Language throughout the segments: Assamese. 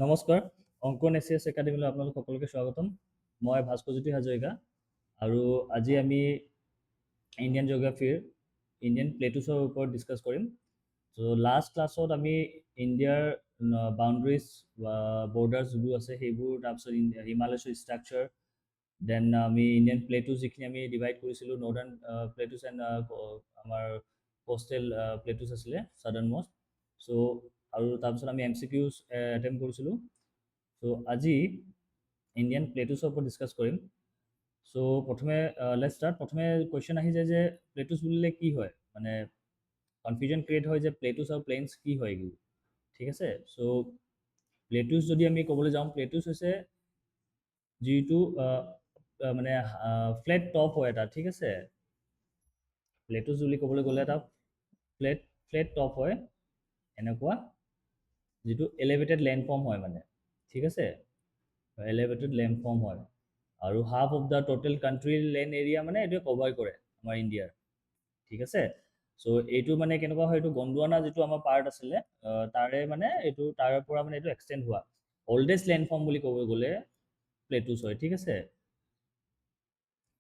নমস্কাৰ, অংকন এছিয়াছ একাডেমীলৈ আপোনালোক সকলোকে স্বাগতম। মই ভাস্কৰজ্যোতি হাজৰিকা আৰু আজি আমি ইণ্ডিয়ান জিঅ'গ্ৰাফীৰ ইণ্ডিয়ান প্লেটুছৰ ওপৰত ডিছকাছ কৰিম। চ' লাষ্ট ক্লাছত আমি ইণ্ডিয়াৰ বাউণ্ডেৰিজ বা বৰ্ডাৰ্ছ যিবোৰ আছে সেইবোৰ, তাৰপিছত হিমালয়ছ ষ্ট্ৰাকচাৰ, দেন আমি ইণ্ডিয়ান প্লেটুছ যিখিনি আমি ডিভাইড কৰিছিলোঁ, নৰ্ডাৰ্ণ প্লেটুছ এণ্ড আমাৰ কোষ্টেল প্লেটুছ আছিলে ছাদাৰ্ণ মষ্ট। চ' আৰু তাৰপিছত আমি MCQs এটেম্প কৰিছিলোঁ। চ' আজি ইণ্ডিয়ান প্লেটুছৰ ওপৰত ডিছকাছ কৰিম। চ' প্ৰথমে লেটছ ষ্টাৰ্ট। প্ৰথমে কুৱেশ্যন আহি যায় যে প্লেটুছ বুলিলে কি হয়, মানে কনফিউজন ক্ৰিয়েট হয় যে প্লেটুছ আৰু প্লেইনছ কি হয় এইবোৰ, ঠিক আছে। চ' প্লেটুছ যদি আমি ক'বলৈ যাওঁ, প্লেটুছ হৈছে যিটো মানে ফ্লেট টপ হয় এটা, ঠিক আছে। প্লেটুছ বুলি ক'বলৈ গ'লে এটা ফ্লেট টপ হয়, এনেকুৱা যিটো এলিভেটেড লেণ্ডফৰ্ম হয়, মানে ঠিক আছে, এলিভেটেড লেণ্ডফৰ্ম হয় আৰু হাফ অফ দ্য টোটেল কাণ্ট্ৰিৰ লেণ্ড এৰিয়া মানে এইটোৱে কভাৰ কৰে আমাৰ ইণ্ডিয়াৰ, ঠিক আছে। চ' এইটো মানে কেনেকুৱা হয়, এইটো গণ্ডৱানা যিটো আমাৰ পাৰ্ট আছিলে তাৰে মানে এইটো তাৰ পৰা মানে এইটো এক্সটেণ্ড হোৱা অল্ডেষ্ট লেণ্ডফৰ্ম বুলি ক'ব গ'লে প্লেটুছ হয়, ঠিক আছে।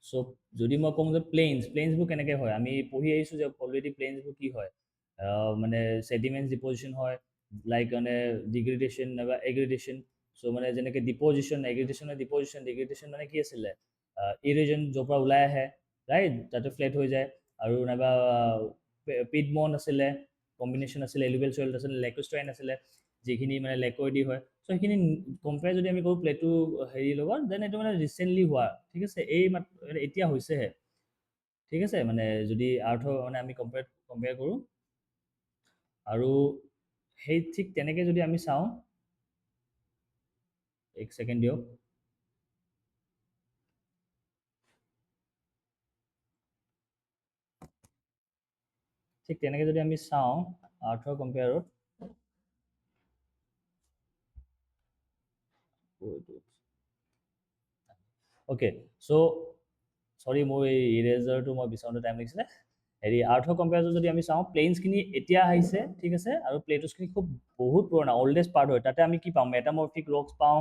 চ' যদি মই কওঁ যে প্লেইনছবোৰ কেনেকৈ হয়, আমি পঢ়ি আহিছোঁ যে অলৰেডি প্লেইনছবোৰ কি হয়, মানে ছেডিমেণ্টছ ডিপ'জিশ্যন হয়, লাইক মানে ডিগ্ৰেডেশ্যন নাইবা এগ্ৰেডেশ্যন। চ' মানে যেনেকৈ ডিপ'জিশ্যন, ডিগ্ৰেডেশ্যন মানে কি আছিলে, ইৰেজন য'ৰ পৰা ওলাই আহে, ৰাইট, তাতে ফ্লেট হৈ যায়। আৰু নাইবা পিডমন আছিলে, কম্বিনেশ্যন আছিলে, এলুভিয়েল চইল আছিলে, লেকোষ্ট্ৰাইন আছিলে, যিখিনি মানে লেকইডি হয়। চ' সেইখিনি কম্পেয়াৰ যদি আমি কৰোঁ প্লেটু হেৰিৰ লগত, দেন এইটো মানে ৰিচেণ্টলি হোৱা, ঠিক আছে, এতিয়া হৈছেহে, ঠিক আছে। মানে যদি আৰ্থৰ মানে আমি কম্পেয়াৰ কৰোঁ আৰু সেই ঠিক তেনেকৈ যদি আমি চাওঁ, এক ছেকেণ্ড দিয়ক। ঠিক তেনেকৈ যদি আমি চাওঁ আৰ্থৰ কম্পেয়াৰত, অ'কে, চ' চৰি মোৰ এই ইৰেজাৰটো মই বিচাৰোঁতে টাইম লাগিছিলে। হেৰি আৰ্থৰ কম্পেয়াৰত যদি আমি চাওঁ, প্লেইনছখিনি এতিয়া আহিছে, ঠিক আছে, আৰু প্লেটুছখিনি খুব বহুত পুৰণা, অল্ডেষ্ট পাৰ্ট হয়। তাতে আমি কি পাওঁ, মেটামৰ্ফিক ৰকছ পাওঁ,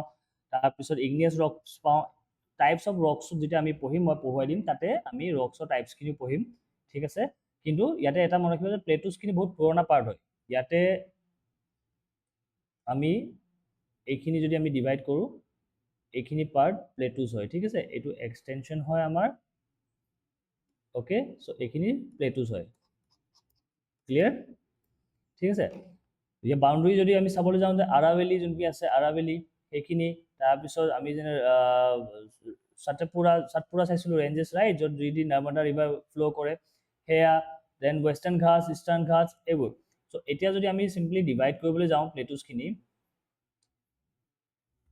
তাৰপিছত ইগনিয়াছ ৰকছ পাওঁ, টাইপছ অফ ৰকছ যেতিয়া আমি পঢ়িম, মই পঢ়ুৱাই দিম, তাতে আমি ৰকছৰ টাইপছখিনি পঢ়িম, ঠিক আছে। কিন্তু ইয়াতে এটা মনত ৰাখিব যে প্লেটুছখিনি বহুত পুৰণা পাৰ্ট হয়। ইয়াতে আমি এইখিনি যদি আমি ডিভাইড কৰোঁ, এইখিনি পাৰ্ট প্লেটুছ হয়, ঠিক আছে। এইটো এক্সটেনশ্যন হয় আমাৰ, অ'কে। চ' এইখিনি প্লেটুছ হয়, ক্লিয়াৰ, ঠিক আছে। এতিয়া বাউণ্ডেৰী যদি আমি চাবলৈ যাওঁ যে আৰাভেলি যোনখিনি আছে, আৰাভেলি সেইখিনি, তাৰপিছত আমি যেনে সাতপুৰা চাইছিলোঁ, ৰেঞ্জেছ, ৰাইট, য'ত যি নৰ্মদা ৰিভাৰ ফ্ল' কৰে সেয়া, then western Ghats, eastern Ghats, এইবোৰ। চ' এতিয়া যদি আমি চিম্পলি ডিভাইড কৰিবলৈ যাওঁ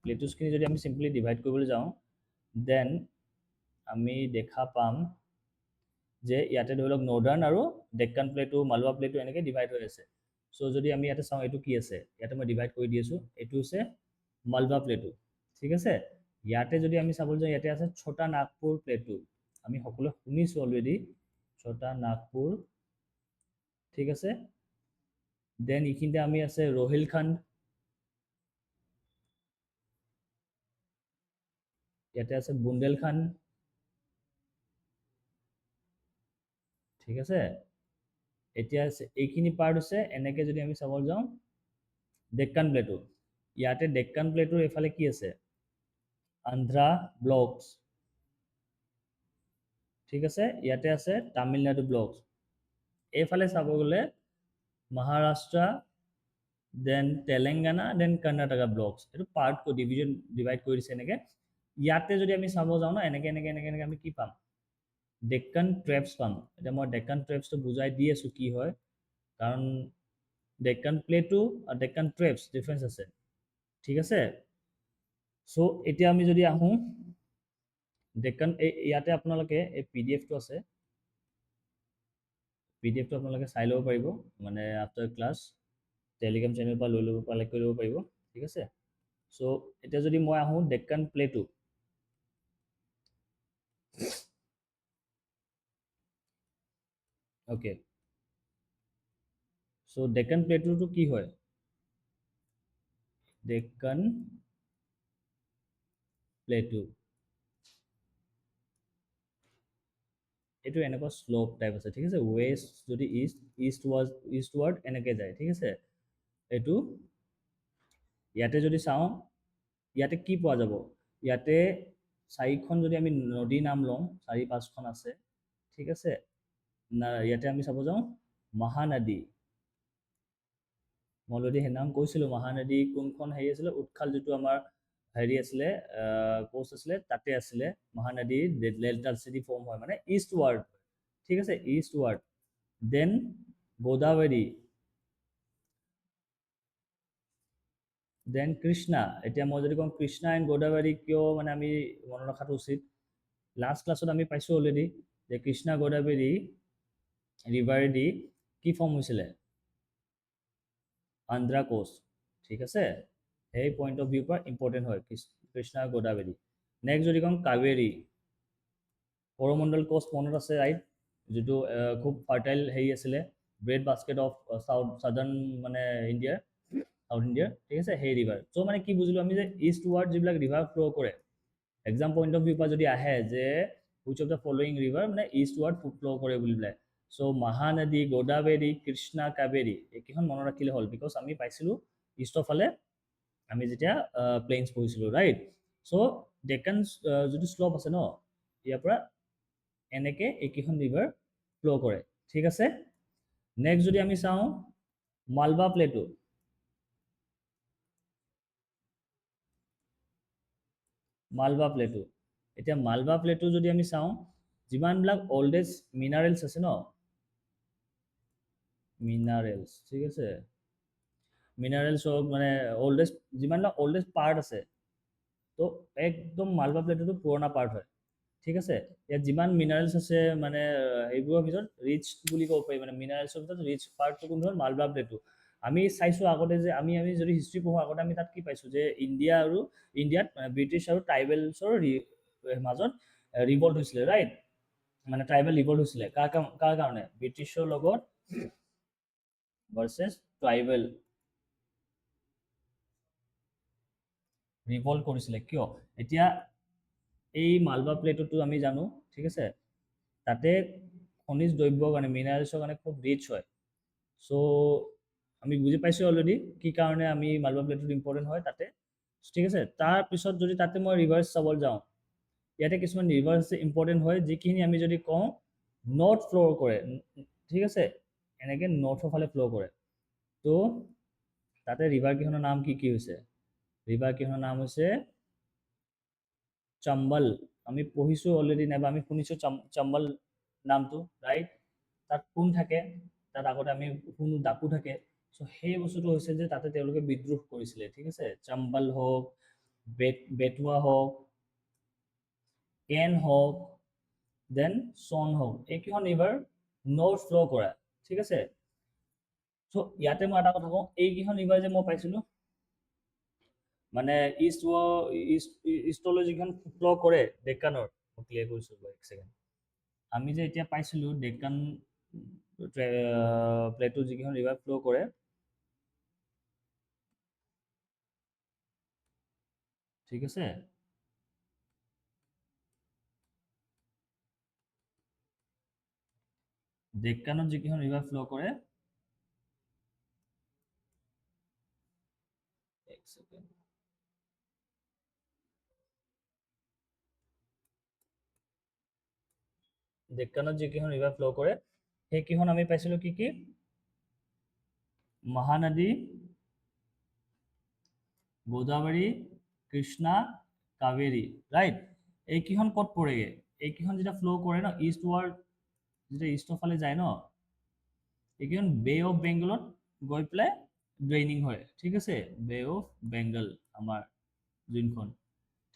প্লেটুছখিনি যদি আমি চিম্পলি ডিভাইড কৰিবলৈ যাওঁ, দেন আমি দেখা পাম যে ইয়াতে ধৰি লওক নৰ্ডাৰ্ণ আৰু ডেক্কান প্লেটু, মালৱা প্লেটু এনেকৈ ডিভাইড হৈ আছে। চ' যদি আমি ইয়াতে চাওঁ এইটো কি আছে, ইয়াতে মই ডিভাইড কৰি দি আছোঁ, এইটো হৈছে মালৱা প্লেটু, ঠিক আছে। ইয়াতে যদি আমি চাবলৈ যাওঁ, ইয়াতে আছে ছোটা নাগপুৰ প্লেটু, আমি সকলোৱে শুনিছোঁ অলৰেডি, ছোটা নাগপুৰ, ঠিক আছে। দেন এইখিনিতে আমি আছে ৰোহিলখণ্ড, ইয়াতে আছে বুন্দেলখণ্ড, ঠিক আছে। এতিয়া এইখিনি পাৰ্ট হৈছে, এনেকৈ যদি আমি চাবলৈ যাওঁ ডেক্কান প্লেটু, ইয়াতে ডেক্কান প্লেটুৰ এইফালে কি আছে, আন্ধ্ৰা ব্লকছ, ঠিক আছে। ইয়াতে আছে তামিলনাডু ব্লকছ, এইফালে চাব গ'লে Maharashtra, then Telangana, then Karnataka blocks. এইটো পাৰ্ট ডিভাইড কৰি দিছে এনেকৈ। ইয়াতে যদি আমি চাব যাওঁ ন, এনেকৈ আমি কি পাম, ডেক্কান ট্ৰেপছ পাম। এতিয়া মই ডেক্কান ট্ৰেপছটো বুজাই দি আছোঁ কি হয়, কাৰণ ডেক্কান প্লেটু আৰু ডেক্কান ট্ৰেপছ ডিফাৰেঞ্চ আছে, ঠিক আছে। চ' এতিয়া আমি যদি আহোঁ ডেক্কান, ইয়াতে আপোনালোকে এই PDF টো আছে, PDF টো আপোনালোকে চাই ল'ব পাৰিব, মানে আফটাৰ ক্লাছ টেলিগ্ৰাম চেনেলৰ পৰা লৈ ল'ব, কালেক্ট কৰি ল'ব পাৰিব, ঠিক আছে। চ' এতিয়া যদি মই আহোঁ ডেক্কান প্লেটু, অ'কে। চ' ডেক্কান প্লেটুটো কি হয়, ডেক্কান প্লেটু এইটো এনেকুৱা শ্লোপ টাইপ আছে ঠিক আছে ৱেষ্ট যদি ইষ্টৱাৰ্ড এনেকৈ যায় ঠিক আছে এইটো ইয়াতে যদি চাওঁ ইয়াতে কি পোৱা যাব ইয়াতে চাৰিখন যদি আমি নদীৰ নাম লওঁ 4-5খন আছে ঠিক আছে ইয়াতে আমি চাব যাওঁ মহানদী মই অলৰেডি সেইদিনাখন কৈছিলোঁ মহানদী কোনখন হেৰি আছিলে উৎখাল যিটো আমাৰ হেৰি আছিলে কোচ আছিলে তাতে আছিলে মহানদী ডেল্টা চিটি ফৰ্ম হয় মানে ইষ্টৱাৰ্ড ঠিক আছে ইষ্টৱাৰ্ড দেন গোদাবৰী দেন কৃষ্ণা এতিয়া মই যদি কওঁ কৃষ্ণা এণ্ড গোদাবৰী কিয় মানে আমি মনত ৰখাটো উচিত লাষ্ট ক্লাছত আমি পাইছোঁ অলৰেডি যে কৃষ্ণা গোদাবৰী ৰিভাৰেদি কি ফৰ্ম হৈছিলে আন্ধ্ৰা কোচ ঠিক আছে সেই পইণ্ট অফ ভিউৰ পৰা ইম্পৰ্টেণ্ট হয় কৃষ্ণা গোদাবৰী নেক্সট যদি কওঁ কাবেৰী কৰমণ্ডল কোচ মনত আছে ৰাইট যিটো খুব ফাৰ্টাইল হেৰি আছিলে ব্ৰেড বাস্কেট অফ চাউদাৰ্ণ মানে ইণ্ডিয়াৰ সাউথ ইণ্ডিয়াৰ ঠিক আছে সেই ৰিভাৰ চ' মানে কি বুজিলোঁ আমি যে ইষ্টৱাৰ্ড যিবিলাক ৰিভাৰ ফ্ল' কৰে এক্সাম পইণ্ট অফ ভিউ পৰা যদি আহে যে which of the following river মানে ইষ্টৱাৰ্ড ফ্ল' কৰে বুলি পেলাই চ' মহানদী গোদাবৰী কৃষ্ণা কাবেৰী এইকেইখন মনত ৰাখিলে হ'ল বিকজ আমি পাইছিলোঁ ইষ্টৰ ফালে আমি যেতিয়া প্লেইনছ পঢ়িছিলোঁ ৰাইট চ' ডেকান যিটো শ্লপ আছে ন ইয়াৰ পৰা এনেকৈ এইকেইখন ৰিভাৰ ফ্ল' কৰে ঠিক আছে নেক্সট যদি আমি চাওঁ মালৱা প্লেটু মালৱা প্লেটু এতিয়া মালৱা প্লেটু যদি আমি চাওঁ যিমানবিলাক অল্ডেষ্ট মিনাৰেলছ আছে ন মিনাৰেলছ ঠিক আছে মিনাৰেলছ হওক মানে অল্ডেষ্ট যিমানবিলাক অল্ডেষ্ট পাৰ্ট আছে তো একদম মালৱা প্লেটুটো পুৰণা পাৰ্ট হয় ঠিক আছে ইয়াত যিমান মিনাৰেলছ আছে মানে এইবোৰৰ ভিতৰত ৰিচ বুলি ক'ব পাৰি মানে মিনাৰেলছৰ ভিতৰত ৰিচ পাৰ্টটো কোনটো হ'ল মালৱা প্লেটু আমি চাইছোঁ আগতে যে আমি যদি হিষ্ট্ৰী পঢ়োঁ আগতে আমি তাত কি পাইছোঁ যে ইণ্ডিয়াত ব্ৰিটিছ আৰু ট্ৰাইবেলছৰ মাজত ৰিভল্ট হৈছিলে ৰাইট মানে ট্ৰাইবেল ৰিভল্ট হৈছিলে কাৰ কাৰণে ব্ৰিটিছৰ লগত ভাৰ্চেছ ট্ৰাইবেল ৰিভল্ট কৰিছিলে কিয় এতিয়া এই মালৱা প্লেটুটো আমি জানো ঠিক আছে তাতে খনিজ দ্ৰব্যৰ কাৰণে মিনাৰেলছৰ কাৰণে খুব ৰিচ হয় চ' আমি বুজি পাইছোঁ অলৰেডি কি কাৰণে আমি মালৱা প্লেটুটো ইম্পৰ্টেণ্ট হয় তাতে ঠিক আছে তাৰপিছত যদি তাতে মই ৰিভাৰ্ছ চাবলৈ যাওঁ ইয়াতে কিছুমান ৰিভাৰ্ছ আছে ইম্পৰ্টেণ্ট হয় যিখিনি আমি যদি কওঁ নৰ্থ ফ্ল' কৰে ঠিক আছে এনেকৈ নৰ্থৰ ফালে ফ্ল' কৰে তো তাতে ৰিভাৰকেইখনৰ নাম কি কি হৈছে ৰিভাৰকেইখনৰ নাম হৈছে চম্বল আমি পঢ়িছোঁ অলৰেডি নাইবা আমি শুনিছোঁ চম্বল নামটো ৰাইট তাত কোন থাকে তাত আগতে আমি শুনো ডাকু থাকে চ' সেই বস্তুটো হৈছে যে তাতে তেওঁলোকে বিদ্ৰোহ কৰিছিলে ঠিক আছে চম্বল হওক বেটুৱা হওক কেন হওক দেন চন হওক এইকেইখন ৰিভাৰ নৰ্থ ফ্ল' কৰা ঠিক আছে চ' ইয়াতে মই এটা কথা কওঁ এইকেইখন ৰিভাৰ যে মই পাইছিলোঁ মানে ইষ্টলৈ যিখন ফ্ল' কৰে ডেক্কানৰ মই ক্লিয়াৰ কৰিছোঁ এক ছেকেণ্ড আমি যে এতিয়া পাইছিলোঁ ডেক্কান প্লেটু যিকেইখন ৰিভাৰ ফ্ল' কৰে ঠিক আছে ডেক্কানত যিকেইখন ৰিভাৰ ফ্ল' কৰে এক ছেকেণ্ড ডেক্কানত যিকেইখন ৰিভাৰ ফ্ল' কৰে সেইকেইখন আমি পাইছিলোঁ কি কি মহানদী গোদাবৰী কৃষ্ণা কাবেৰী ৰাইট এইকেইখন ক'ত পৰেগৈ এইকেইখন যেতিয়া ফ্ল' কৰে ন ইষ্টৱাৰ্ড যেতিয়া ইষ্টৰ ফালে যায় ন এইকেইখন বে অফ বেংগলত গৈ পেলাই ড্ৰেইনিং হয় ঠিক আছে বে অফ বেংগল আমাৰ যোনখন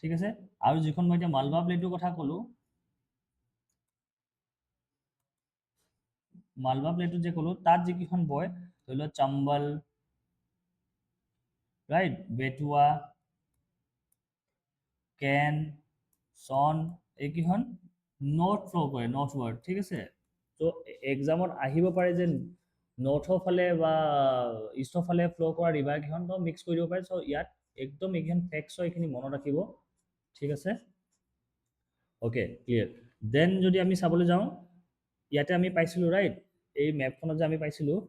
ঠিক আছে আৰু যিখন মই এতিয়া মালৱা প্লেটুৰ কথা ক'লোঁ মালৱা প্লেটুত যে ক'লোঁ তাত যিকেইখন বয় ধৰি লওক চম্বল ৰাইট বেটুৱা কেন চন এইকেইখন নৰ্থ ফ্ল' কৰে নৰ্থ ৱাৰ্ড ঠিক আছে ত' এক্সামত আহিব পাৰে যে নৰ্থৰ ফালে বা ইষ্টৰ ফালে ফ্ল' কৰা ৰিভাৰকেইখন মিক্স কৰি দিব পাৰে চ' ইয়াত একদম এইখন ফেক্টছ হয়, এইখিনি মনত ৰাখিব, ঠিক আছে? Okay, clear. দেন যদি আমি চাবলৈ যাওঁ, ইয়াতে আমি পাইছিলোঁ ৰাইট, এই মেপখনত যে আমি পাইছিলোঁ,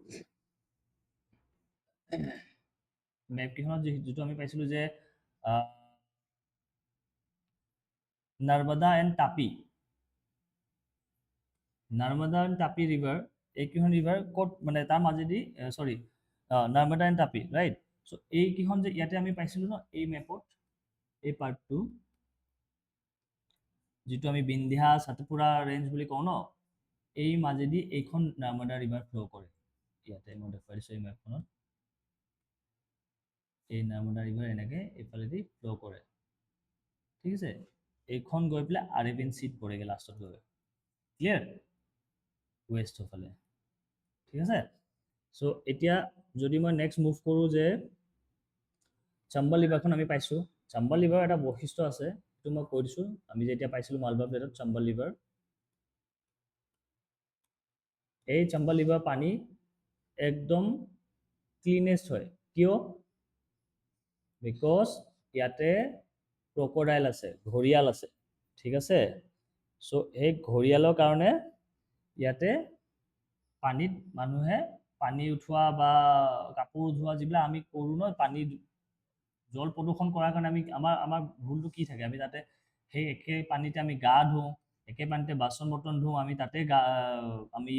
মেপকেইখনত যিটো আমি পাইছিলোঁ যে Narmada and Tapi, Narmada and Tapi river, এইকেইখন ৰিভাৰ ক'ত মানে তাৰ মাজেদি চৰি নাৰ্মদা এণ্ড তাপি ৰাইট। চ' এইকেইখন যে ইয়াতে আমি পাইছিলোঁ ন এই মেপত, এই পাৰ্টটো যিটো আমি বিন্ধ্যা সাতপুৰা ৰেঞ্জ বুলি কওঁ ন, এই মাজেদি এইখন নাৰ্মদা ৰিভাৰ ফ্ল' কৰে। ইয়াতে মই দেখুৱাই দিছোঁ এই মেপখনত, এই নাৰ্মদা ৰিভাৰ এনেকৈ এইফালেদি ফ্ল' কৰে, ঠিক আছে? এইখন গৈ পেলাই আৰেবিয়ান চিত পৰেগৈ লাষ্টত গৈ, ক্লিয়াৰ? ৱেষ্টৰ ফালে, ঠিক আছে? চ' এতিয়া যদি মই নেক্সট মুভ কৰোঁ যে চাম্বল ৰিভাৰখন আমি পাইছোঁ, চাম্বল ৰিভাৰৰ এটা বৈশিষ্ট্য আছে, সেইটো মই কৈ দিছোঁ। আমি যেতিয়া পাইছিলোঁ মালবা প্লেটত চাম্বল ৰিভাৰ, এই চাম্বল ৰিভাৰ পানী একদম ক্লিনেষ্ট হয়। কিয়? বিকজ ইয়াতে ক্ৰক'ডাইল আছে, ঘৰিয়াল আছে, ঠিক আছে? চ' সেই ঘৰিয়ালৰ কাৰণে ইয়াতে পানীত মানুহে পানী উঠোৱা বা কাপোৰ ধোৱা যিবিলাক আমি কৰোঁ ন, পানী জল প্ৰদূষণ কৰাৰ কাৰণে আমি আমাৰ ভুলটো কি থাকে? আমি তাতে সেই একে পানীতে আমি গা ধুওঁ, একে পানীতে বাচন বৰ্তন ধুওঁ, আমি তাতে আমি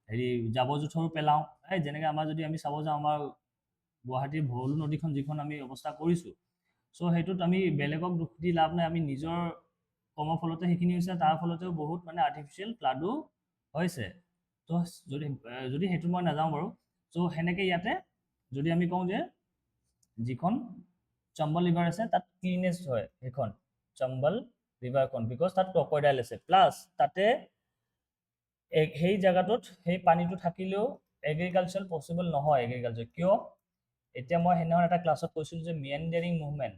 হেৰি জাবৰ জোঁথৰো পেলাওঁ। এই যেনেকৈ আমাৰ যদি আমি চাব যাওঁ, আমাৰ গুৱাহাটীৰ ভৰলু নদীখন যিখন আমি অৱস্থা কৰিছোঁ, চ' সেইটোত আমি বেলেগক দুখ দি লাভ নাই, আমি নিজৰ কৰ্মৰ ফলতে সেইখিনি হৈছে, তাৰ ফলতেও বহুত মানে আৰ্টিফিচিয়েল ফ্লাডো হৈছে। তো যদি সেইটো মই নাযাওঁ বাৰু, চ' সেনেকৈ ইয়াতে যদি আমি কওঁ যে যিখন চম্বল ৰিভাৰ আছে তাত ক্লিনেষ্ট হয় সেইখন চম্বল ৰিভাৰখন, বিকজ তাত ক্ৰক'ডাইল আছে, প্লাছ তাতে সেই জেগাটোত সেই পানীটো থাকিলেও এগ্ৰিকালচাৰ পচিবল নহয়। এগ্ৰিকালচাৰ কিয়? এতিয়া মই সেইদিনাখন এটা ক্লাছত কৈছিলোঁ যে মিয়েণ্ডাৰিং মুভমেণ্ট,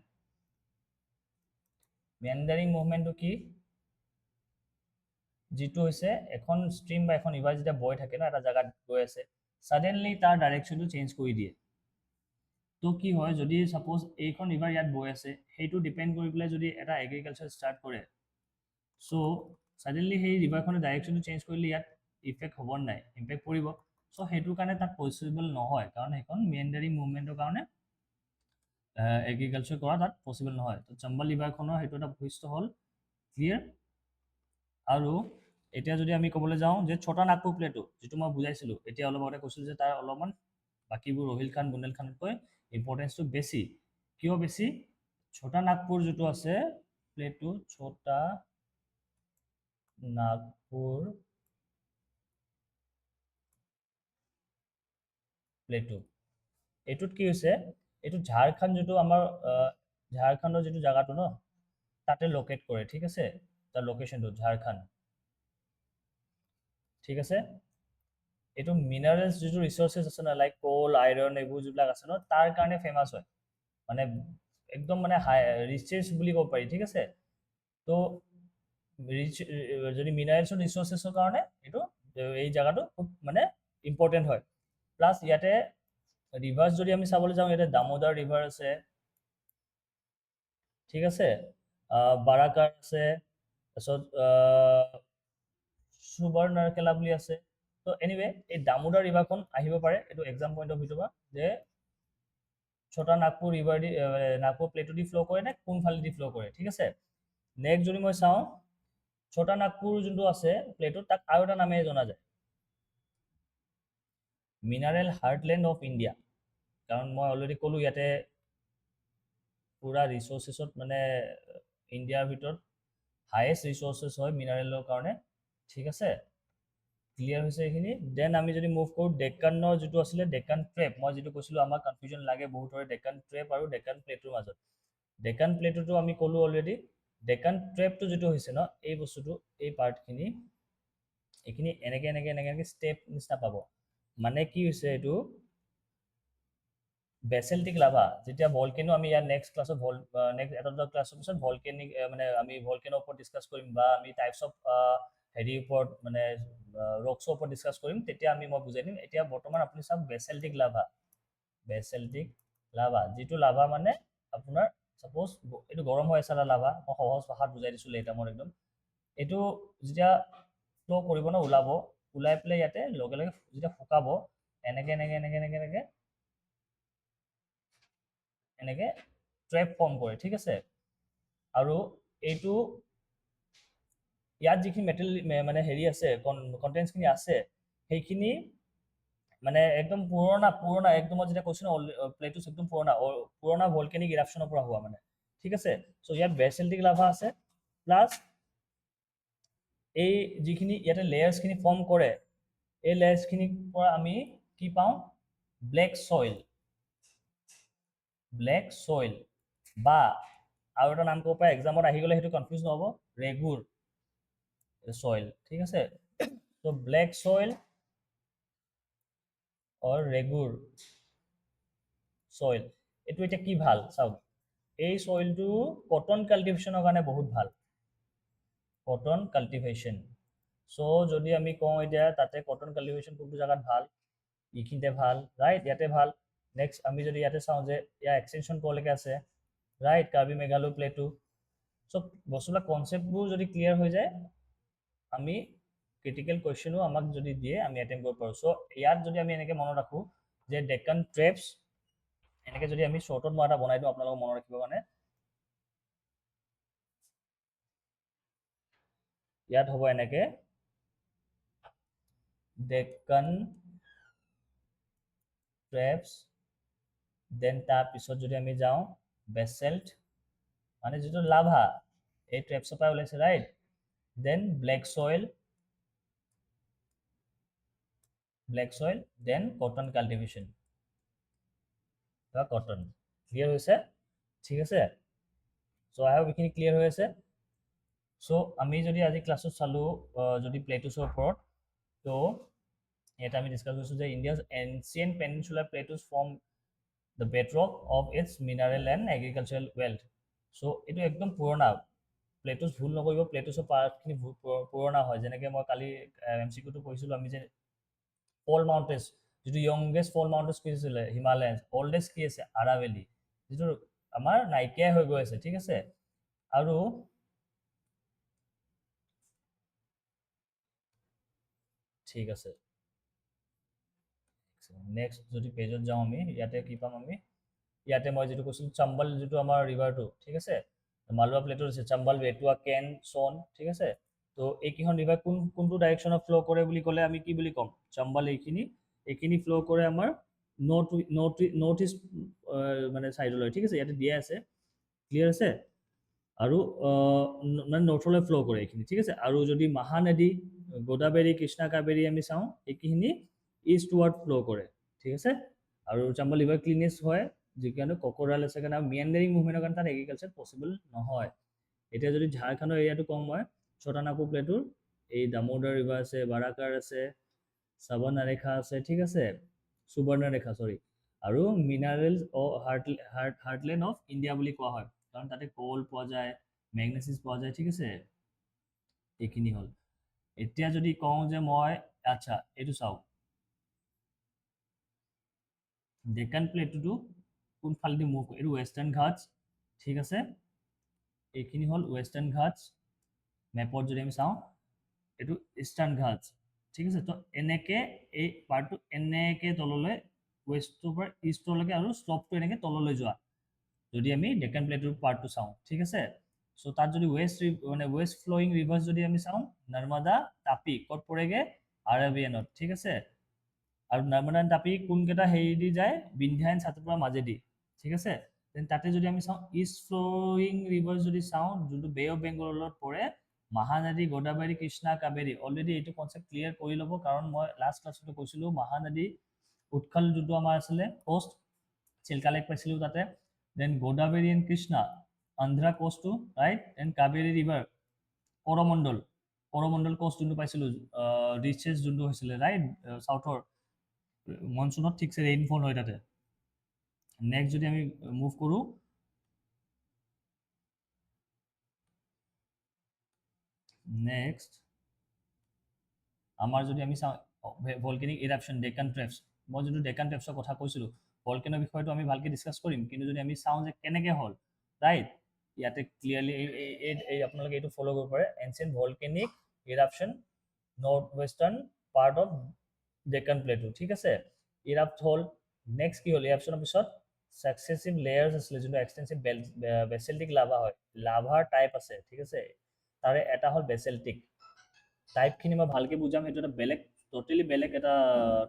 মিয়েণ্ডাৰিং মুভমেণ্টটো কি? যিটো হৈছে এখন ষ্ট্ৰীম বা এখন ৰিভাৰ যেতিয়া বৈ থাকে ন, এটা জেগাত গৈ আছে, ছাডেনলি তাৰ ডাইৰেকশ্যনটো চেঞ্জ কৰি দিয়ে। তো কি হয়, যদি ছাপ'জ এইখন ৰিভাৰ ইয়াত বৈ আছে, সেইটো ডিপেণ্ড কৰি পেলাই যদি এটা এগ্ৰিকালচাৰ ষ্টাৰ্ট কৰে, চ' ছাডেনলি সেই ৰিভাৰখনে ডাইৰেকশ্যনটো চেঞ্জ কৰিলে ইয়াত ইফেক্ট হ'ব নাই? ইম্পেক্ট পৰিব। চ' সেইটোৰ কাৰণে তাত পচিবল নহয়, কাৰণ সেইখন মিয়েণ্ডাৰিং মুভমেণ্টৰ কাৰণে এগ্ৰিকালচাৰ কৰা তাত পচিবল নহয়। তো চম্বল ৰিভাৰখনৰ সেইটো এটা বৈশিষ্ট্য হ'ল, ক্লিয়াৰ? আৰু এতিয়া যদি আমি ক'বলৈ যাওঁ যে ছোটা নাগপুৰ প্লেটো, যিটো মই বুজাইছিলোঁ, এতিয়া অলপ আগতে কৈছিলোঁ যে তাৰ অলপমান বাকীবোৰ ৰোহিলখান বুন্দেলখানতকৈ ইম্পৰ্টেঞ্চটো বেছি। কিয় বেছি? ছোটা নাগপুৰ যিটো আছে প্লেটো, ছোটা নাগপুৰ প্লেটো, এইটোত কি হৈছে, এইটো ঝাৰখণ্ড যিটো আমাৰ ঝাৰখণ্ডৰ যিটো জেগাটো ন, তাতে লোকেট কৰে, ঠিক আছে? তাৰ লোকেশ্যনটো ঝাৰখণ্ড, ঠিক আছে? এইটো মিনাৰেলছ যিটো ৰিচৰ্চেছ আছে ন, লাইক কল, আইৰণ, এইবোৰ যিবিলাক আছে ন, তাৰ কাৰণে ফেমাছ হয়, মানে একদম মানে ৰিচেছ বুলি ক'ব পাৰি, ঠিক আছে? তো যদি মিনাৰেলছৰ ৰিচৰ্চেছৰ কাৰণে এইটো এই জেগাটো খুব মানে ইম্পৰ্টেণ্ট হয়। প্লাছ ইয়াতে ৰিভাৰ্ছ যদি আমি চাবলৈ যাওঁ, ইয়াতে দামোদৰ ৰিভাৰ আছে, ঠিক আছে? বাৰাকাৰ আছে, তাৰপিছত সুবৰ্ণৰেখা বুলি আছে। তো এনিৱে এই দামোদৰ ৰিভাৰখন আহিব পাৰে, এইটো এক্সাম পইণ্টৰ ভিতৰৰ পৰা, যে ছোটা নাগপুৰ ৰিভাৰ দি নাগপুৰ প্লেটো দি ফ্ল' কৰে নে কোনফালেদি ফ্ল' কৰে, ঠিক আছে? নেক্সট যদি মই চাওঁ, ছোটা নাগপুৰ যোনটো আছে প্লেটো, তাক আৰু এটা নামেৰে জনা যায়, মিনাৰেল হাৰ্টলেণ্ড অফ ইণ্ডিয়া। কাৰণ মই অলৰেডি ক'লোঁ ইয়াতে পুৰা ৰিচৰ্চেছত মানে ইণ্ডিয়াৰ ভিতৰত হায়েষ্ট ৰিচৰ্চেছ হয় মিনাৰেলৰ কাৰণে, ঠিক আছে? ক্লিয়াৰ হৈছে এইখিনি? দেন আমি যদি মুভ কৰোঁ ডেক্কানৰ যিটো আছিলে ডেক্কান ট্ৰেপ, মই যিটো কৈছিলোঁ আমাৰ কনফিউজন লাগে বহুতৰে ডেক্কান ট্ৰেপ আৰু ডেক্কান প্লেটোৰ মাজত। ডেক্কান প্লেটোটো আমি ক'লোঁ অলৰেডি, ডেক্কান ট্ৰেপটো যিটো হৈছে ন, এই বস্তুটো, এই পাৰ্টখিনি, এইখিনি এনেকৈ এনেকৈ এনেকৈ এনেকৈ ষ্টেপ নিচিনা পাব। মানে কি হৈছে এইটো, বেচেল্টিক লাভা, যেতিয়া ভলকেনো, আমি ইয়াৰ নেক্সট ক্লাছত নেক্সট এটা দুটা ক্লাছৰ পিছত ভলকেনিক মানে আমি ভলকেনৰ ওপৰত ডিছকাছ কৰিম, বা আমি টাইপছ অফ হেৰিৰ ওপৰত মানে ৰকছৰ ওপৰত ডিছকাছ কৰিম, তেতিয়া মই বুজাই দিম। এতিয়া বৰ্তমান আপুনি চাওক বেচেল্টিক লাভা, বেচেল্টিক লাভা, যিটো লাভা মানে আপোনাৰ সাপোজ এইটো গৰম হৈ আছে লাভা, মই সহজ ভাষাত বুজাই দিছোঁ লেট মোৰ একদম। এইটো যেতিয়া ফ্ল' কৰিব ন, ওলাই পেলাই ইয়াতে লগে লগে যেতিয়া শুকাব, এনেকে এনেকে এনেকে এনেকে এনেকে এনেকে ট্ৰেপ ফৰ্ম কৰে, ঠিক আছে। আৰু এইটো ইয়াত যিখিনি মেটেৰিয়েল মানে হেৰি আছে, কণ্টেণ্টছখিনি আছে, সেইখিনি মানে একদম পুৰণা একদম মই যেতিয়া কৈছোঁ ন, প্লেটুছ একদম পুৰণা ভলকেনিক ইৰাপশ্যনৰ পৰা হোৱা মানে, ঠিক আছে। চ' ইয়াত বেচেল্টিক লাভা আছে, প্লাছ এই যিখিনি ইয়াতে লেয়াৰ্ছখিনি ফৰ্ম কৰে, এই লেয়াৰ্ছখিনিৰ পৰা আমি কি পাওঁ? ব্লেক ছইল বা আৰু এটা নাম ক'ব পাৰে, এক্সামত আহি গ'লে সেইটো কনফিউজ নহ'ব, ৰেগুৰ ছইল, ঠিক আছে। ত' ব্লেক ছইল অৰ ৰেগুৰ ছইল, এইটো এতিয়া কি ভাল চাওক, এই ছইলটো কটন কাল্টিভেশ্যনৰ কাৰণে বহুত ভাল, কটন কাল্টিভেশ্যন। চ' যদি আমি কওঁ এতিয়া তাতে কটন কাল্টিভেশ্যন কোনটো জেগাত ভাল, এইখিনিতে ভাল, ৰাইট, ইয়াতে ভাল। নেক্সট আমি যদি ইয়াতে চাওঁ যে ইয়াৰ এক্সটেনশ্যন ক'লৈকে আছে, ৰাইট, কাৰ্বি মেঘালয় প্লেটু। চ' বস্তুবিলাক কনচেপ্টবোৰ যদি ক্লিয়াৰ হৈ যায়, আমি ক্ৰিটিকেল কুৱেশ্যনো আমাক যদি দিয়ে আমি এটেম্প কৰিব পাৰোঁ। চ' ইয়াত যদি আমি এনেকৈ মনত ৰাখোঁ যে ডেকান ট্ৰেপছ, এনেকৈ যদি আমি শ্বৰ্টত মই এটা বনাই দিওঁ আপোনালোকক মনত ৰাখিবৰ কাৰণে, ইয়াত হ'ব এনেকৈ ডেকান ট্ৰেপছ, দেন তাৰপিছত যদি আমি যাওঁ বেচেল্ট, মানে যিটো লাভা এই ট্ৰেপছৰ পৰা ওলাইছে, right, then black soil, then cotton cultivation বা কটন। ক্লিয়াৰ হৈছে? ঠিক আছে। চ' আই হোপ এইখিনি ক্লিয়াৰ হৈ আছে। চ' আমি যদি আজি ক্লাছত চালোঁ যদি প্লেটুছৰ ওপৰত, তো ইয়াতে আমি ডিছকাছ কৰিছোঁ যে India's ancient peninsular plateaus form the bedrock of its mineral and agricultural wealth. So' এইটো একদম পুৰণা প্লেটুছ, ভুল নকৰিব, প্লেটুছৰ পাৰ্টখিনি পুৰণা হয়। যেনেকৈ মই কালি MCQটো কৈছিলোঁ আমি যে ফল মাউণ্টেজ, যিটো য়ংগেষ্ট ফল মাউণ্টেজ কি আছিলে, হিমালয়াছ, অল্ডেষ্ট কি আছে, আৰাভেলি, যিটো আমাৰ নাইকিয়াই হৈ গৈ আছে, ঠিক আছে। আৰু ঠিক আছে, নেক্সট যদি পেজত যাওঁ আমি, ইয়াতে কি পাম আমি, ইয়াতে মই যিটো কৈছিলোঁ চাম্বল, যিটো আমাৰ ৰিভাৰটো, ঠিক আছে, মালৱা প্লেটত আছে, চাম্বল, বেটুৱা, কেন, চন, ঠিক আছে। তো এইকেইখন ৰিভাৰ কোনটো ডাইৰেকশ্যনত ফ্ল' কৰে বুলি ক'লে আমি কি বুলি ক'ম? চাম্বল এইখিনি ফ্ল' কৰে আমাৰ নৰ্থ ইষ্ট মানে ছাইডলৈ, ঠিক আছে, ইয়াতে দিয়া আছে, ক্লিয়াৰ আছে। আৰু মানে নৰ্থলৈ ফ্ল' কৰে এইখিনি, ঠিক আছে। আৰু যদি মহানদী, গোদাবৰী, কৃষ্ণা, কাবেৰী আমি চাওঁ, এইখিনি ইষ্টৱাৰ্ড ফ্ল' কৰে, ঠিক আছে। আৰু চাম্বল ৰিভাৰ ক্লিনেষ্ট হয়, যিকাৰণে ককৰাল আছে কাৰণে, মিয়াণ্ডাৰিং মুভমেণ্টৰ কাৰণে তাত এগ্ৰিকালচাৰ পচিবল নহয়। এতিয়া যদি ঝাৰখণ্ডৰ এৰিয়াটো কওঁ মই, ছটানাগপুৰ প্লেটুৰ এই দামোদৰ ৰিভাৰ আছে, বাৰাকাৰ আছে, সাবৰনাৰেখা আছে, ঠিক আছে, সুবৰ্ণৰেখা চৰি, আৰু মিনাৰেলছ হাৰ্টলেণ্ড অফ ইণ্ডিয়া বুলি কোৱা হয়, কাৰণ তাতে কল পোৱা যায়, মেগনেচিছ পোৱা যায়, ঠিক আছে। এইখিনি হ'ল। এতিয়া যদি কওঁ যে মই, আচ্ছা এইটো চাওক, ডেকান প্লেটুটো কোনফালেদি মুভ কৰে, এইটো ৱেষ্টাৰ্ণ ঘাটছ, ঠিক আছে। এইখিনি হ'ল ৱেষ্টাৰ্ণ ঘাটছ, মেপত যদি আমি চাওঁ এইটো ইষ্টাৰ্ণ ঘাটছ, ঠিক আছে। তো এনেকৈ এই পাৰ্টটো এনেকৈ তললৈ, ৱেষ্টৰ পৰা ইষ্টলৈকে, আৰু শ্লপটো এনেকৈ তললৈ যোৱা, যদি আমি ডেকান প্লেটুৰ পাৰ্টটো চাওঁ, ঠিক আছে। চ' তাত যদি ৱেষ্ট ফ্ল'য়িং ৰিভাৰ্ছ যদি আমি চাওঁ, নৰ্মদা, তাপি ক'ত পৰেগৈ, আৰাবিয়ানত, ঠিক আছে। আৰু নৰ্মদা তাপি কোনকেইটা হেৰি দি যায়, বিন্ধ্যা এণ্ড সাতপুৰা মাজেদি, ঠিক আছে। দেন তাতে যদি আমি চাওঁ ইষ্ট ফ্ল'য়িং ৰিভাৰ্ছ যদি চাওঁ, যোনটো বে অফ বেংগলত পৰে, মহানদী, গোদাবৰী, কৃষ্ণা, কাবেৰী, অলৰেডি এইটো কনচেপ্ট ক্লিয়াৰ কৰি ল'ব, কাৰণ মই লাষ্ট ক্লাছতে কৈছিলোঁ মহানদী উৎকল যোনটো আমাৰ আছিলে কষ্ট, চিল্কা লেক পাইছিলোঁ তাতে, দেন গোদাবৰী এণ্ড কৃষ্ণা আন্ধ্ৰা কোষ্টটো, right, and Kaveri river Coromandel coast যোনটো পাইছিলোঁ, ৰিচেছ যোনটো হৈছিলে, ৰাইট, চাউথৰ মনচুনত ঠিকছে ৰেইনফল হয় তাতে। নেক্সট যদি আমি মুভ কৰোঁ, নেক্সট আমাৰ যদি আমি চাওঁ ভলকেনিক ইৰাপশ্যন, ডেকান ট্ৰেপছ, মই যোনটো ডেকান ট্ৰেপছৰ কথা কৈছিলোঁ, ভলকেনৰ বিষয়টো আমি ভালকৈ ডিছকাছ কৰিম, কিন্তু যদি আমি চাওঁ যে কেনেকৈ হ'ল, ৰাইট, ইয়াতে ক্লিয়াৰলি এই আপোনালোকে এইটো ফ'ল' কৰিব পাৰে, ancient volcanic eruption north western part of Deccan plateau, ঠিক আছে, ইৰাপ্ট হ'ল, নেক্সট কি হ'ল, ইৰাপশ্যনৰ পিছত ছাকচেছিভ লেয়াৰ্ছ আছিলে, যোনটো এক্সটেনচিভ বেচেল্টিক লাভা হয়, লাভাৰ টাইপ আছে, ঠিক আছে, তাৰে এটা হ'ল বেচেল্টিক। টাইপখিনি মই ভালকৈ বুজাম, সেইটো এটা বেলেগ ট'টেলি বেলেগ এটা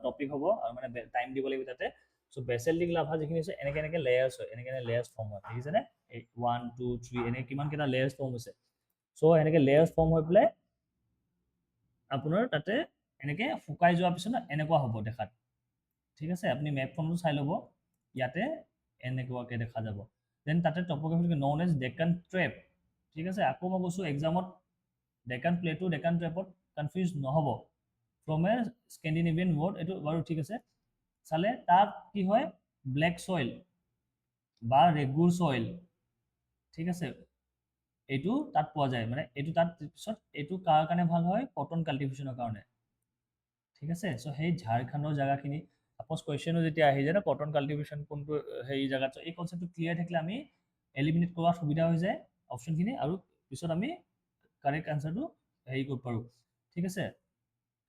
টপিক হ'ব, আৰু মানে টাইম দিব লাগিব তাতে। চ' বেচেল্টিক লাভা যিখিনি আছে এনেকৈ এনেকৈ লেয়াৰ্ছ হয়, এনেকৈ লেয়াৰ্ছ ফৰ্ম হয়, দেখিছেনে, 1 2 3 এনেকৈ কিমানকেইটা লেয়াৰ্ছ ফৰ্ম হৈছে। চ' এনেকৈ লেয়াৰ্ছ ফৰ্ম হৈ পেলাই আপোনাৰ তাতে এনেকৈ শুকাই যোৱাৰ পিছত এনেকুৱা হ'ব দেখাত, ঠিক আছে, আপুনি মেপখনটো চাই ল'ব, ইয়াতে এনেকুৱাকৈ দেখা যাব। দেন তাতে টপ'গ্ৰাফিটো নন এজ ডেকান ট্ৰেপ, ঠিক আছে, আকৌ মই কৈছোঁ এক্সামত ডেকান প্লেটু ডেকান ট্ৰেপত কনফিউজ নহ'ব, ফ্ৰম এ স্কেণ্ডিনেভিয়ান ৱৰ্ড, এইটো বাৰু ঠিক আছে, চালে তাত কি হয়, ব্লেক চইল বা ৰেগুৰ চইল, ঠিক আছে, এইটো তাত পোৱা যায়, মানে এইটো তাত পিছত এইটো কাৰ কাৰণে ভাল হয়, কটন কাল্টিভেশ্যনৰ কাৰণে, ঠিক আছে। চ' সেই ঝাৰখণ্ডৰ জেগাখিনি ছাপ'জ কুৱেশ্যনো যেতিয়া আহি যায় ন, কটন কাল্টিভেশ্যন কোনটো হেৰি জেগাত, এই কনচেপ্টটো ক্লিয়াৰ থাকিলে আমি এলিমিনেট কৰাত সুবিধা হৈ যায় অপশ্যনখিনি, আৰু পিছত আমি কাৰেক্ট আনচাৰটো হেৰি কৰিব পাৰোঁ, ঠিক আছে,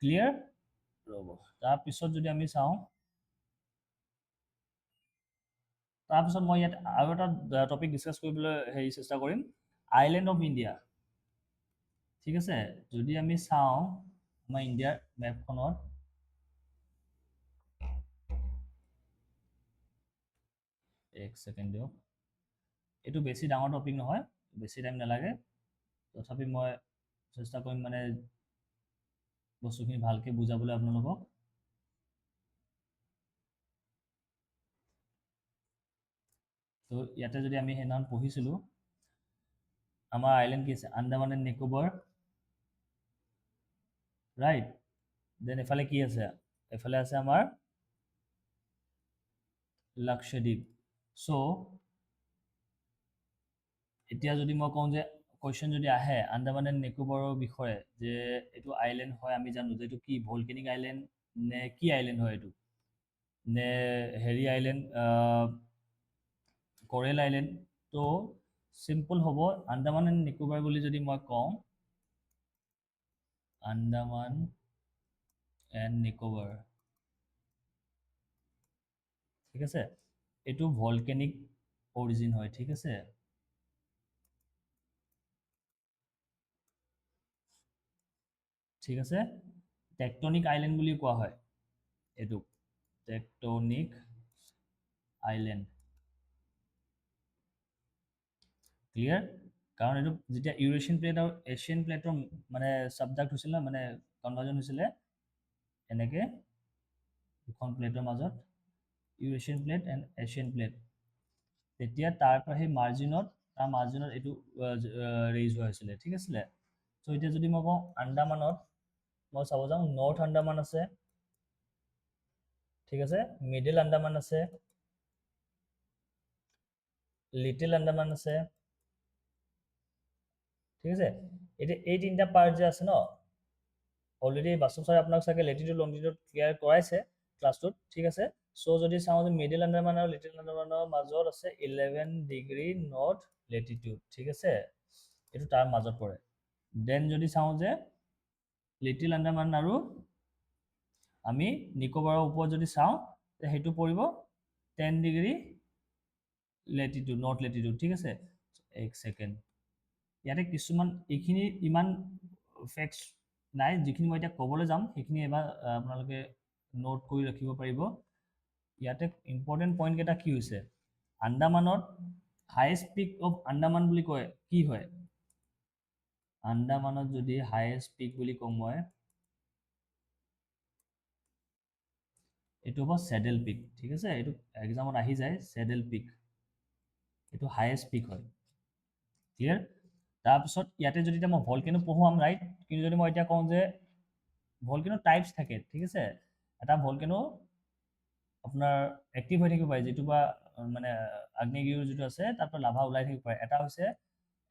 ক্লিয়াৰ, ৰ'ব, তাৰপিছত যদি আমি চাওঁ, তাৰপিছত মই ইয়াত আৰু এটা টপিক ডিছকাছ কৰিবলৈ চেষ্টা কৰিম, আইলেণ্ড অফ ইণ্ডিয়া, ঠিক আছে, যদি আমি চাওঁ আমাৰ ইণ্ডিয়াৰ মেপখনত, এক ছেকেণ্ড দিয়ক, এইটো বেছি ডাঙৰ টপিক নহয়, বেছি টাইম নালাগে, তথাপি মই চেষ্টা কৰিম মানে বস্তুখিনি ভালকৈ বুজাবলৈ আপোনালোকক। তো ইয়াতে যদি আমি সেইদিনাখন পঢ়িছিলোঁ, আমাৰ আইলেণ্ড কি আছে, Andaman and Nicobar, right, then এফালে কি আছে, এফালে আছে আমাৰ লাক্ষদ্বীপ। চ' এতিয়া যদি মই কওঁ যে কুৱেশ্যন যদি আহে আন্দামান এণ্ড নিকোবৰৰ বিষয়ে, যে এইটো আইলেণ্ড হয়, আমি জানো যে এইটো কি ভলকেনিক আইলেণ্ড নে কি আইলেণ্ড হয়, এইটো নে হেৰি আইলেণ্ড, কৰেল আইলেণ্ড, তো চিম্পল হ'ব, আন্দামান এণ্ড নিকোবাৰ বুলি যদি মই কওঁ, আন্দামান এণ্ড নিকোবাৰ, ঠিক আছে, এইটো ভলকেনিক অৰিজিন হয়, ঠিক আছে, ঠিক আছে, টেকটনিক আইলেণ্ড বুলি কোৱা হয় এইটোক, টেকটনিক আইলেণ্ড, ক্লিয়াৰ, কাৰণ এইটো যেতিয়া ইউৰেছিয়ান প্লেট আৰু এছিয়ান প্লেটৰ মানে ছাবডাক্ট হৈছিলে, মানে কনভাৰ্জন হৈছিলে, এনেকৈ দুখন প্লেটৰ মাজত, Eurasian plate and Asian plate, তেতিয়া তাৰ পৰা সেই মাৰ্জিনত এইটো ৰেইজ হোৱা হৈছিলে, ঠিক আছিলে। চ' এতিয়া যদি মই কওঁ আন্দামানত, মই চাব যাওঁ, নৰ্থ আন্দামান আছে, ঠিক আছে, মিডিল আন্দামান আছে, লিটিল আন্দামান আছে, ঠিক আছে, এতিয়া এই তিনিটা পাৰ্ট যে আছে ন, অলৰেডি বাস্তৱ ছাৰে আপোনাক চাগে লেটিটিউড লংজিটিউড ক্লিয়াৰ কৰাইছে ক্লাছটোত, ঠিক আছে। চ' যদি চাওঁ যে মিডিল আন্দামান আৰু লিটিল আন্দামানৰ মাজত আছে 11 ডিগ্ৰী নৰ্থ লেটিটিউড, ঠিক আছে, এইটো তাৰ মাজত পৰে। দেন যদি চাওঁ যে লিটিল আন্দামান আৰু আমি নিকোবৰৰ ওপৰত যদি চাওঁ, সেইটো পৰিব 10 ডিগ্ৰী লেটিটিউড, নৰ্থ লেটিটিউড, ঠিক আছে, এক ছেকেণ্ড, ইয়াতে কিছুমান এইখিনি ইমান ফেক্টছ নাই, যিখিনি মই এতিয়া ক'বলৈ যাম সেইখিনি এবাৰ আপোনালোকে নোট কৰি ৰাখিব পাৰিব। ইয়াতে ইম্পৰ্টেণ্ট পইণ্টকেইটা কি হৈছে, আন্দামানত হায়েষ্ট পিক অফ আন্দামান বুলি কয়, কি হয়, আন্দামানত যদি হায়েষ্ট পিক বুলি কওঁ মই, এইটো হ'ব চেডেল পিক, ঠিক আছে, এইটো এক্সামত আহি যায়, চেডেল পিক, এইটো হায়েষ্ট পিক হয়, ক্লিয়াৰ। তাৰপিছত ইয়াতে যদি এতিয়া মই ভলকেনো পঢ়ুৱাম, ৰাইট, কিন্তু যদি মই এতিয়া কওঁ যে ভলকেনো টাইপছ থাকে, ঠিক আছে, এটা ভলকেনো আপোনাৰ এক্টিভ হৈ থাকিব পাৰে, যিটো বা মানে আগ্নেয়গিৰি যিটো আছে তাৰ পৰা লাভা ওলাই থাকিব পাৰে, এটা হৈছে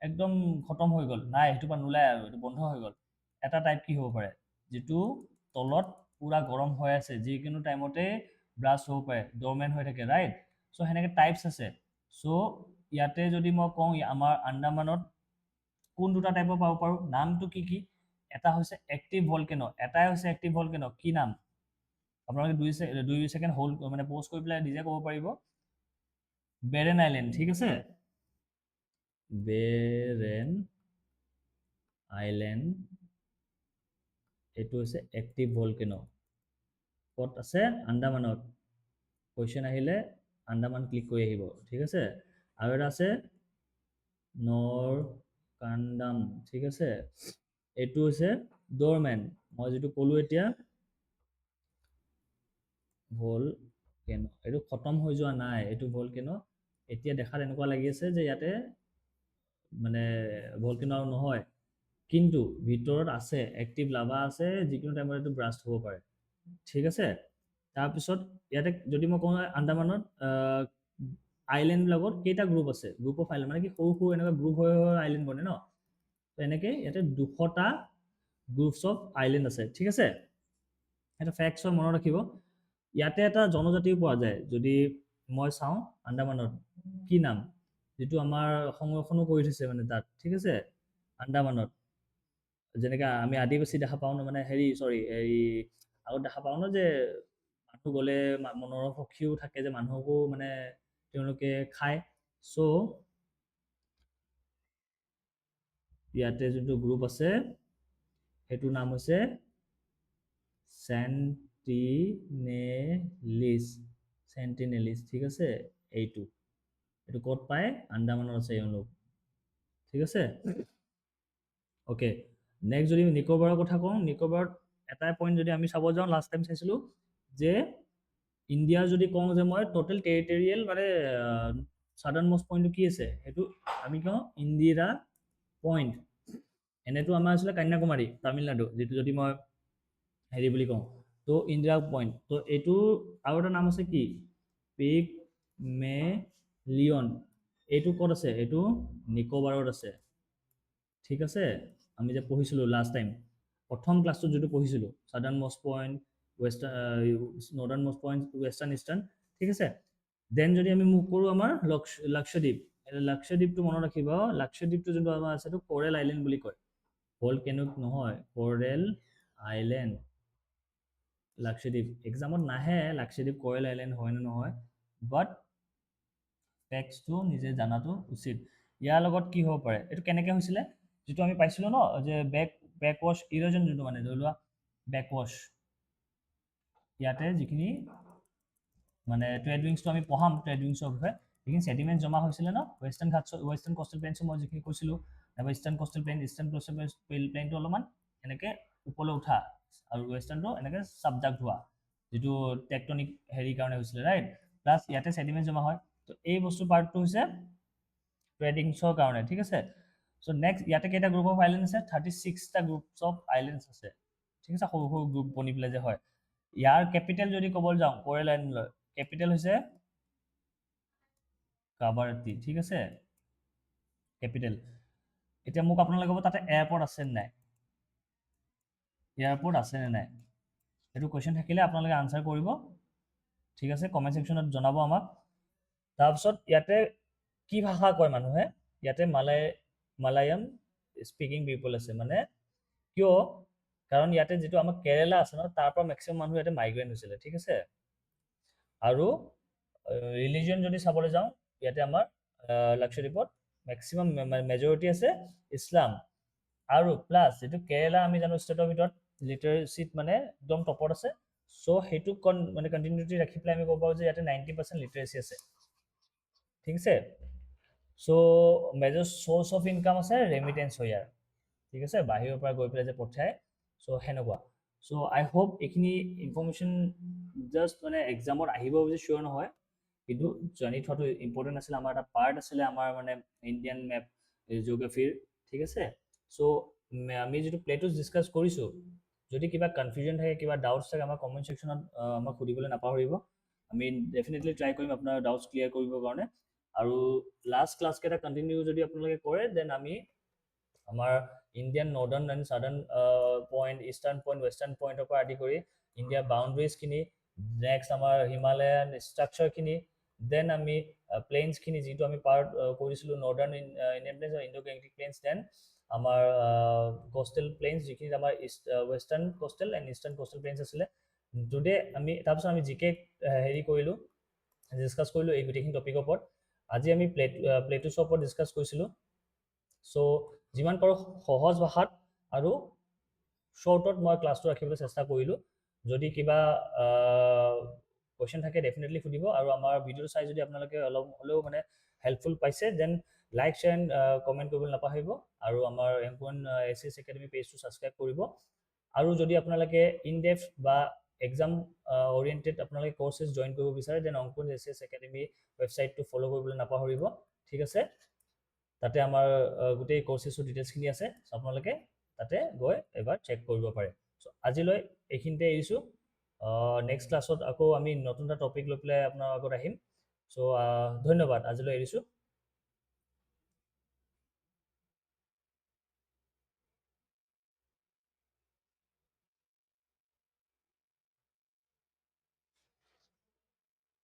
একদম খতম হৈ গ'ল, নাই সেইটোৰ পৰা নোলায় আৰু এইটো বন্ধ হৈ গ'ল। এটা টাইপ কি হ'ব পাৰে, যিটো তলত পূৰা গৰম হৈ আছে, যিকোনো টাইমতে ব্ৰাষ্ট হ'ব পাৰে, ডৰমেণ্ট হৈ থাকে, ৰাইট? চ' সেনেকৈ টাইপছ আছে। চ' ইয়াতে যদি মই কওঁ আমাৰ আন্দামানত কোন দুটা টাইপৰ পাব পাৰোঁ, নামটো কি কি? এটা হৈছে এক্টিভ ভলকেনো, এটাই হৈছে এক্টিভ ভলকেনো, কি নাম? আপোনালোকে 2 ছেকেণ্ড হোল্ড মানে প'জ কৰি পেলাই নিজে ক'ব পাৰিব। বেৰেন আইলেণ্ড, ঠিক আছে? বেৰেন আইলেণ্ড, এইটো হৈছে এক্টিভ ভলকেনো। ক'ত আছে? আন্দামানত। কুৱেশ্যন আহিলে আন্দামান ক্লিক কৰি আহিব, ঠিক আছে? আৰু এটা আছে নৰকাণ্ডাম, ঠিক আছে? এইটো হৈছে ডৰমেন, মই যিটো ক'লো এতিয়া ভলকেনো, এইটো খতম হৈ যোৱা নাই, এইটো ভলকেনো এতিয়া দেখাত এনেকুৱা লাগি আছে যে ইয়াতে মানে ভলকেনো আৰু নহয়, কিন্তু ভিতৰত আছে এক্টিভ লাভা আছে, যিকোনো টাইমত এইটো ব্ৰাষ্ট হ'ব পাৰে, ঠিক আছে? তাৰপিছত ইয়াতে যদি মই কওঁ আন্দামানত আইলেণ্ডবিলাকত কেইটা গ্ৰুপ আছে, গ্ৰুপ অফ আইলেণ্ড মানে কি সৰু সৰু এনেকুৱা গ্ৰুপ হৈ আইলেণ্ড বনে ন, তো এনেকৈ ইয়াতে 200টা গ্ৰুপছ অফ আইলেণ্ড আছে, ঠিক আছে? এটা ফেক্টছ হয়, মনত ৰাখিব। ইয়াতে এটা জনজাতিও পোৱা যায়, যদি মই চাওঁ আন্দামানত কি নাম, যিটো আমাৰ সংৰক্ষণো কৰি থৈছে মানে তাত, ঠিক আছে? আন্দামানত যেনেকৈ আমি আদিবাসী দেখা পাওঁ ন, মানে এই আগত দেখা পাওঁ ন যে মানুহ গ'লে মনৰ সখীও থাকে যে মানুহকো মানে তেওঁলোকে খায়। চ' ইয়াতে যোনটো গ্ৰুপ আছে সেইটোৰ নাম হৈছে চেণ্টিনেলিছ, ঠিক আছে? এইটো ক'ত পায়? আন্দামানত আছে এওঁলোক, ঠিক আছে? অ'কে, নেক্সট যদি নিকোবাৰৰ কথা কওঁ, নিকোবাৰত এটাই পইণ্ট যদি আমি চাব যাওঁ, লাষ্ট টাইম চাইছিলোঁ যে ইণ্ডিয়াৰ যদি কওঁ যে মই টোটেল টেৰিটৰিয়েল মানে ছাদাৰ্ণ মষ্ট পইণ্টটো কি আছে, সেইটো আমি কওঁ ইন্দিৰা পইণ্ট। এনেতো আমাৰ আছিলে কন্যাকুমাৰী, তামিলনাডু, যিটো যদি মই হেৰি বুলি কওঁ, তো ইন্দিৰা পইণ্ট। তো এইটো আৰু এটা নাম আছে কি? পিগমেলিয়ন। এইটো ক'ত আছে? এইটো নিকোবাৰত আছে, ঠিক আছে? আমি যে পঢ়িছিলোঁ লাষ্ট টাইম, প্ৰথম ক্লাছটোত যিটো পঢ়িছিলোঁ, southern most point, northern most point, western eastern, ঠিক আছে? দেন যদি আমি মুভ কৰোঁ আমাৰ লাক্ষদ্বীপ, লাক্ষদ্বীপটো মনত ৰাখিব, লাক্ষদ্বীপটো যোনটো আমাৰ আছে এইটো কৰেল আইলেণ্ড বুলি কয়, ভলকেনোক নহয়, কৰেল আইলেণ্ড। লাক্ষদ্বীপ এক্সামত নাহে লাক্ষদ্বীপ কৰেল আইলেণ্ড হয় নে নহয়, বাট ফেক্টছটো নিজে জানাটো উচিত। ইয়াৰ লগত কি হ'ব পাৰে, এইটো কেনেকৈ হৈছিলে, যিটো আমি পাইছিলোঁ ন যে বেকৱাছ ইৰ'জন, যোনটো মানে ধৰি লোৱা বেকৱাছ, ইয়াতে যিখিনি মানে ট্ৰেড উইংছটো আমি পঢ়াম, ট্ৰেড উইংছৰ বিষয়ে, যিখিনি ছেডিমেণ্ট জমা হৈছিলে ন ৱেষ্টাৰ্ণ কষ্টেল প্লেইনছৰ, মই যিখিনি কৈছিলোঁ, ৱেষ্টাৰ্ণ কষ্টেল প্লেইন, ইষ্টাৰ্ণ কষ্টেল প্লেইনটো অলপমান এনেকৈ ওপৰলৈ উঠা, আৰু ৱেষ্টাৰ্ণটো এনেকৈ ছাবডাক্ট হোৱা, যিটো টেকটনিক হেৰিৰ কাৰণে হৈছিলে, ৰাইট? প্লাছ ইয়াতে ছেডিমেণ্ট জমা হয়, তো এই বস্তু পাৰ্টটো হৈছে ট্ৰেডিংছৰ কাৰণে, ঠিক আছে? চ' নেক্সট ইয়াতে কেইটা গ্ৰুপ অফ আইলেণ্ড আছে? 36টা গ্ৰুপছ অফ আইলেণ্ডছ আছে, ঠিক আছে? সৰু সৰু গ্ৰুপ বনি পেলাই যে হয়। ইয়াৰ কেপিটেল যদি ক'বলৈ যাওঁ, কৰেল আইলেণ্ডৰ কেপিটেল হৈছে কাবাৰতি, ঠিক আছে? কেপিটেল। এতিয়া মোক আপোনালোকে ক'ব তাতে এয়াৰপৰ্ট আছে নে নাই, এয়াৰপৰ্ট আছে নে নাই, সেইটো কুৱেশ্যন থাকিলে আপোনালোকে আনচাৰ কৰিব, ঠিক আছে? কমেণ্ট ছেকশ্যনত জনাব আমাক। তাৰপিছত ইয়াতে কি ভাষা কয় মানুহে? ইয়াতে মালায়াম স্পিকিং পিপল আছে, মানে কিয়? কাৰণ ইয়াতে যিটো আমাৰ কেৰেলা আছে ন, তাৰ পৰা মেক্সিমাম মানুহ ইয়াতে মাইগ্ৰেণ্ট হৈছিলে, ঠিক আছে? আৰু ৰিলিজন যদি চাবলৈ যাওঁ, ইয়াতে আমাৰ লাক্ষদ্বীপত মেক্সিমাম মেজৰিটি আছে ইছলাম, আৰু প্লাছ যিটো কেৰেলা আমি জানো ষ্টেটৰ ভিতৰত লিটাৰেচিত মানে একদম টপত আছে, চ' সেইটো মানে কণ্টিনিউটি ৰাখি পেলাই আমি ক'ব পাৰোঁ যে ইয়াতে 90% লিটাৰেচি আছে, ঠিক আছে? চ' মেজৰ চ'ৰ্চ অফ ইনকাম আছে ৰেমিটেঞ্চ হয় ইয়াৰ, ঠিক আছে? বাহিৰৰ পৰা গৈ পেলাই যে পঠিয়ায়, চ' সেনেকুৱা। চ' আই হোপ এইখিনি ইনফৰ্মেশ্যন জাষ্ট মানে এক্সামত আহিব বুলি চিয়'ৰ নহয়, কিন্তু জানি থোৱাটো ইম্পৰ্টেণ্ট আছিলে, আমাৰ এটা পাৰ্ট আছিলে আমাৰ মানে ইণ্ডিয়ান মেপ জিঅ'গ্ৰাফিৰ, ঠিক আছে? চ' আমি যিটো প্লেটোছ ডিছকাছ কৰিছোঁ, যদি কিবা কনফিউজন থাকে, কিবা ডাউটছ থাকে, আমাৰ কমেণ্ট ছেকশ্যনত আমাক সুধিবলৈ নাপাহৰিব। আমি ডেফিনেটলি ট্ৰাই কৰিম আপোনাৰ ডাউটছ ক্লিয়াৰ কৰিবৰ কাৰণে। আৰু লাষ্ট ক্লাছকেইটা কণ্টিনিউ যদি আপোনালোকে কৰে, দেন আমি আমাৰ Indian northern and southern point, eastern point, western পইণ্টৰ পৰা আদি কৰি ইণ্ডিয়াৰ বাউণ্ডেৰীজখিনি নেক্সট আমাৰ হিমালয়ান ষ্ট্ৰাকচাৰখিনি, দেন আমি প্লেইনছখিনি যিটো আমি পাৰ্ট কৰিছিলোঁ নৰ্দাৰ্ণ ইণ্ডিয়ান প্লেইনছ আৰু ইণ্ডো গেংটিক প্লেইনছ, দেন আমাৰ কোষ্টেল প্লেইনছ যিখিনি আমাৰ western coastal and eastern coastal plains আছিলে। টুডে আমি তাৰপিছত আমি জিকে হেৰি কৰিলোঁ, ডিছকাছ কৰিলোঁ এই গোটেইখিনি টপিকৰ ওপৰত। আজি আমি প্লেটুছৰ ওপৰত ডিছকাছ কৰিছিলোঁ। চ' যিমান পাৰোঁ সহজ ভাষাত আৰু শ্বৰ্টত মই ক্লাছটো ৰাখিবলৈ চেষ্টা কৰিলোঁ। যদি কিবা কুৱেশ্যন থাকে ডেফিনেটলি সুধিব, আৰু আমাৰ ভিডিঅ'টো চাই যদি আপোনালোকে অলপ হ'লেও মানে হেল্পফুল পাইছে, then like share and comment কৰিবলৈ নাপাহৰিব, আৰু আমাৰ M1 SES একাডেমি পেজটো ছাবস্ক্ৰাইব কৰিব। আৰু যদি আপোনালোকে ইনডেপথ বা এক্সাম অৰিয়েণ্টেড আপোনালোকে কৰ্চেছ জইন কৰিব বিচাৰে, দেন অংকুৰ SES একাডেমি ৱেবছাইটটো ফ'ল' কৰিবলৈ নাপাহৰিব, ঠিক আছে। তাতে আমাৰ গোটেই কৰ্চেছৰ ডিটেইলছখিনি আছে, আপোনালোকে তাতে গৈ এবাৰ চেক কৰিব পাৰে। চ' আজিলৈ এইখিনিতে এৰিছোঁ। নেক্সট ক্লাছত আকৌ আমি নতুন এটা টপিক লৈ পেলাই আপোনাৰ আগত আহিম। চ' ধন্যবাদ, আজিলৈ এৰিছোঁ।